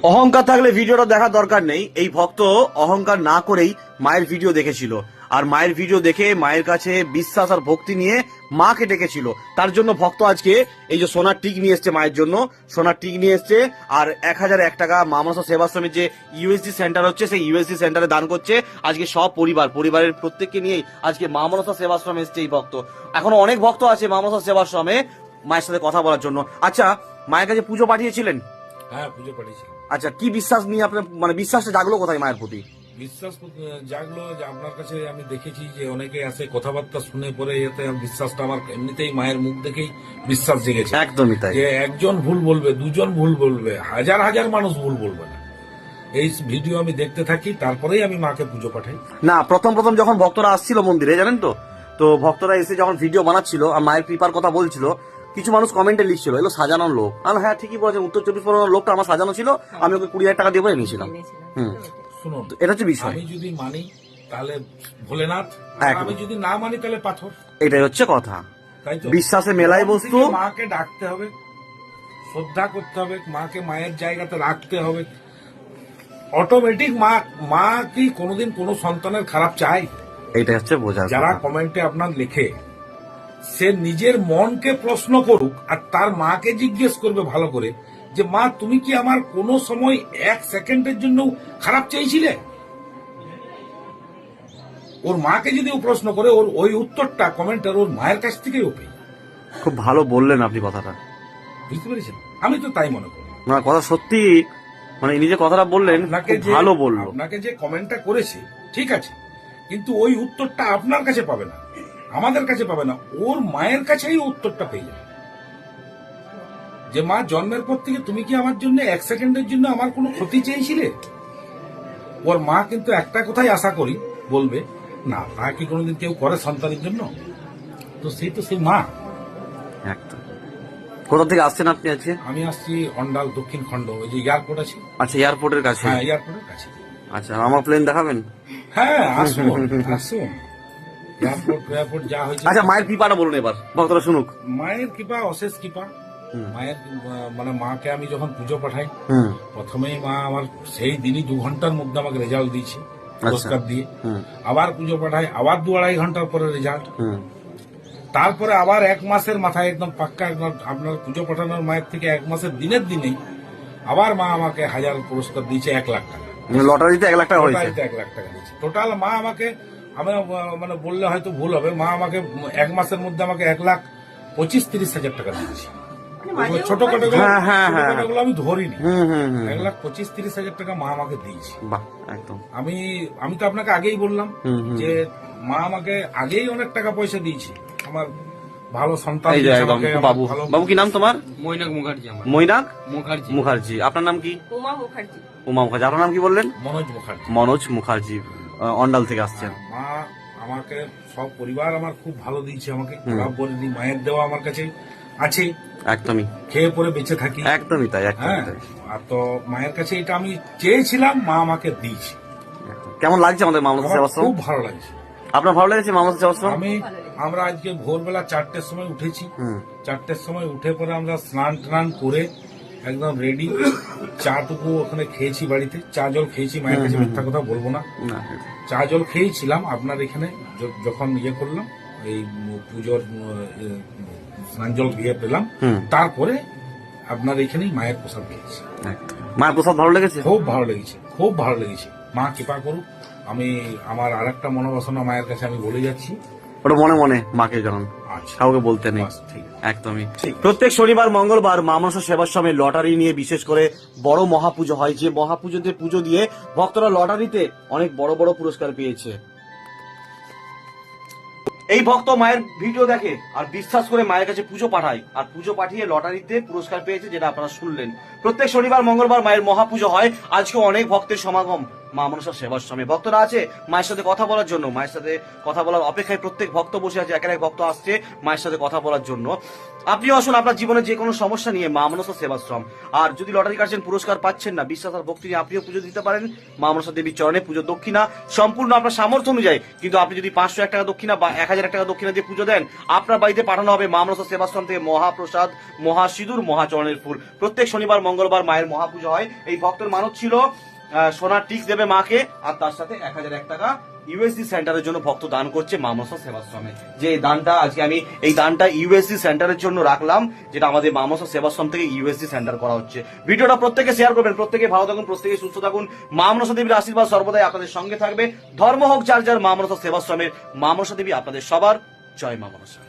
অহংকার থাকলে ভিডিওটা দেখার দরকার নেই। এই ভক্ত অহংকার না করেই মায়ের ভিডিও দেখেছিল, আর মায়ের ভিডিও দেখে মায়ের কাছে বিশ্বাস আর ভক্তি নিয়ে মাকে ডেকেছিল। তার জন্য ভক্ত আজকে এই যে সোনার টিক নিয়ে এসছে, মায়ের জন্য সোনার টিক নিয়ে এসছে, আর 1001 টাকা মা মনসা সেবাশ্রমের যে ইউএসডি সেন্টার হচ্ছে সেই ইউএসডি সেন্টারে দান করছে। আজকে সব পরিবারের প্রত্যেককে নিয়েই আজকে মা মনসা সেবাশ্রম এসছে এই ভক্ত। এখনো অনেক ভক্ত আছে মা মনসা সেবাশ্রমে মায়ের সাথে কথা বলার জন্য। আচ্ছা, মায়ের কাছে পুজো পাঠিয়েছিলেন? হ্যাঁ, পুজো পাঠিয়েছিলাম। আচ্ছা, কি বিশ্বাস নিয়ে আপনার মানে বিশ্বাসটা জাগলো কোথায় মায়ের প্রতি? বিশ্বাস জাগলো যে আপনার কাছে আমি দেখেছি যে অনেকে আছে কথাবার্তা শুনে পরে এতে বিশ্বাসটা আমার এমনিতেই মায়ের মুখ দেখেই বিশ্বাস জেগেছে। একদমই তাই। যে একজন ভুল বলবে, দুজন ভুল বলবে, হাজার হাজার মানুষ ভুল বলবে না। এই ভিডিও আমি দেখতে থাকি, তারপরেই আমি মাকে পুজো পাঠাই। না, প্রথম যখন ভক্তরা আসছিল মন্দিরে, জানেন তো ভক্তরা এসে যখন ভিডিও বানাচ্ছিল আর মায়ের কৃপার কথা বলছিল, কিছু মানুষ কমেন্টে লিখছিল এগুলো সাজানোর লোক। আমি হ্যাঁ ঠিকই বলেছেন, উত্তর 24 পরগনার লোকটা আমার সাজানো ছিল, আমি ওকে 20,000 টাকা দিয়ে এনেছিলাম। শুনুন, এটা হচ্ছে বিষয়। আমি যদি মানি তাহলে ভোলেনাথ, আমি যদি না মানি তাহলে পাথর। এটাই হচ্ছে কথা। তাই তো, বিশ্বাসে মেলাই বস্তু। মাকে ডাকতে হবে, শ্রদ্ধা করতে হবে, মাকে মায়ের জায়গাতে রাখতে হবে। অটোমেটিক মা কি কোনোদিন কোনো সন্তানের খারাপ চায়? এইটা হচ্ছে বোঝা। যারা কমেন্টে আপনার লেখে, সে নিজের মনকে প্রশ্ন করুক আর তার মাকে জিজ্ঞেস করবে ভালো করে যে মা, তুমি কি আমার কোনো সময় 1 সেকেন্ডের জন্য খারাপ চাইছিলে? ওর মাকে যদি ও প্রশ্ন করে, ওর ওই উত্তরটা কমেন্টার ওর মায়ের কাছ থেকেই ও পেয়ে। খুব ভালো বললেন আপনি কথাটা, বুঝতে পেরেছেন? আমি তো তাই মনে করি। না, কথা সত্যি, মানে নিজে কথাটা বললেন, ভালো বললো। আপনাকে যে কমেন্টটা করেছে ঠিক আছে, কিন্তু ওই উত্তরটা আপনার কাছে পাবে না, আমাদের কাছে পাবে না, ওর মায়ের কাছেই উত্তরটা পেয়ে যাবে। যে মা, জন্মের পর থেকে তুমি কি আমার জন্য 1 সেকেন্ডের জন্য আমার কোনো ক্ষতি চেয়েছিলে? ওর মা কিন্তু একটা কথাই আশা করি বলবে, না তা কি কোনোদিন কেউ করে সন্তানের জন্য? তো সেই মা। একদম। কোথা থেকে আসছেন আপনি আজকে? আমি আসছি অন্ডাল দক্ষিণ খণ্ড, ওই যে এয়ারপোর্ট আছে। আচ্ছা, এয়ারপোর্টের কাছে? হ্যাঁ, এয়ারপোর্টের কাছে। আচ্ছা, আমার প্লেন দেখাবেন? হ্যাঁ, আসুন আসুন। এয়ারপোর্ট যা হয়েছে। আচ্ছা, মায়ের কৃপাটা বলুন এবার, ভক্তরা শুনুক। মায়ের কৃপা অশেষ কৃপা। মায়ের মানে মাকে আমি যখন পুজো পাঠাই, প্রথমেই মা আমার সেই দিনই 2 ঘন্টার মধ্যে আমাকে রেজাল্ট দিয়েছে পুরস্কার দিয়ে। আবার পুজো পাঠাই, আবার 2-2.5 ঘন্টার পরে রেজাল্ট। তারপরে আবার 1 মাসের মাথায় একদম পাক্কা, একদম আপনার পুজো পাঠানোর মায়ের থেকে 1 মাসের দিনের দিনেই আবার মা আমাকে 1000 পুরস্কার দিয়েছে, 1 লাখ টাকা। লটারিতে 1 লাখ টাকা হয়েছে? লটারিতে 1 লাখ টাকা দিয়েছে। টোটাল মা আমাকে, আমি মানে বললে হয়তো ভুল হবে, মা আমাকে 1 মাসের মধ্যে আমাকে 1,25,30 হাজার টাকা দিয়েছে। ছোটখাটোগুলো আমি ধরিনি। 1,25,30 হাজার টাকা মা আমাকে দিয়েছে। আমি তো আপনাকে আগেই বললাম যে মা আমাকে আগেই অনেক টাকা পয়সা দিয়েছে। আমার ভালো সন্তান। বাবু, কি নাম তোমার? মৈনাক মুখার্জি। মৈনাক মুখার্জি। মুখার্জি। আপনার নাম কি? উমা মুখার্জি। উমা মুখার্জি। আপনার নাম কি বললেন? মনোজ মুখার্জি। মনোজ মুখার্জি, অন্ডাল থেকে আসছেন। মা আমাকে, সব পরিবার আমার খুব ভালো দিয়েছে, আমাকে খারাপ বলেনি। মায়ের দেওয়া আমার কাছে আছে, একদমই খেয়ে পরে বেঁচে থাকি। একদমই তাই, একদমই তাই। আর তো মায়ের কাছে এটা আমি চেয়েছিলাম, মা আমাকে দিয়েছে। কেমন লাগছে আমাদের মা মনসা সেবাশ্রম? খুব ভালো লাগছে। আপনার ভালো লেগেছে মা মনসা সেবাশ্রম? আমরা আজকে ভোরবেলা 4টের সময় উঠেছি। 4টের সময় উঠে পরে আমরা স্নান করে একদম রেডি, চাটুকু ওখানে খেয়েছি বাড়িতে, চা জল খেয়েছি। মায়ের কাছে মিথ্যা কথা বলবো না, চা জল খেয়েছিলাম। আপনার এখানে যখন ইয়ে করলাম, এই পুজোর স্নান জল খেয়ে পেলাম, তারপরে আপনার এখানেই মায়ের প্রসাদ খেয়েছি। মায়ের প্রসাদ ভালো লেগেছে? খুব ভালো লেগেছে, খুব ভালো লেগেছে। মা কৃপা করুক। আমি আমার আরেকটা মনোবাসনা মায়ের কাছে আমি বলে যাচ্ছি, ওটা মনে মনে মাকে জানান, কাউকে বলতে নেই। একদমই। প্রত্যেক শনিবার মঙ্গলবার মা মনসা সেবাশ্রমে লটারি নিয়ে বিশেষ করে বড় মহাপুজো হয়, যে মহাপুজোতে পুজো দিয়ে ভক্তরা লটারিতে অনেক বড় বড় পুরস্কার পেয়েছে। এই ভক্ত মায়ের ভিডিও দেখে আর বিশ্বাস করে মায়ের কাছে পুজো পাঠায়, আর পুজো পাঠিয়ে লটারিতে পুরস্কার পেয়েছে, যেটা আপনারা শুনলেন। প্রত্যেক শনিবার মঙ্গলবার মায়ের মহাপুজো হয়। আজকে অনেক ভক্তের সমাগম মা মনসা সেবাশ্রমে। ভক্তরা আছে মায়ের সাথে কথা বলার জন্য, মায়ের সাথে কথা বলার অপেক্ষায় প্রত্যেক ভক্ত বসে আছে, একের এক ভক্ত আসছে মায়ের সাথে কথা বলার জন্য। আপনিও আসুন আপনার জীবনে যে কোনো সমস্যা নিয়ে মা মনসা সেবাশ্রম। আর যদি লটারি কাটছেন, পুরস্কার পাচ্ছেন না, বিশ্বাস আর ভক্তি নিয়ে আপনিও পুজো দিতে পারেন মা মনসা দেবীর চরণে। পুজো দক্ষিণা সম্পূর্ণ আপনার সামর্থ্য অনুযায়ী, কিন্তু আপনি যদি 501 টাকা দক্ষিণা বা 1000 টাকা দক্ষিণা দিয়ে পুজো দেন, আপনার বাড়িতে পাঠানো হবে মা মনসা সেবাশ্রম থেকে মহাপ্রসাদ, মহাসিঁদুর, মহাচরণের ফুল। প্রত্যেক শনিবার মঙ্গলবার মায়ের মহাপুজো হয়। এই ভক্তের মানত ছিল সোনার টিক্স দেবে মাকে, আর তার সাথে 1001 টাকা ইউএসসি সেন্টারের জন্য ভক্ত দান করছে মা মনসা সেবাশ্রমে। যে এই দানটা আজকে আমি এই দানটা ইউএসসি সেন্টারের জন্য রাখলাম, যেটা আমাদের মা মনসা সেবাশ্রম থেকে ইউএসসি সেন্টার করা হচ্ছে। ভিডিওটা প্রত্যেকে শেয়ার করবেন, প্রত্যেকে ভালো থাকুন, প্রত্যেকে সুস্থ থাকুন। মা মনসা দেবীর আশীর্বাদ সর্বদাই আপনাদের সঙ্গে থাকবে। ধর্ম হোক যার যার, মা মনসা সেবাশ্রমের মা মনসা দেবী আপনাদের সবার। জয় মা মনসা।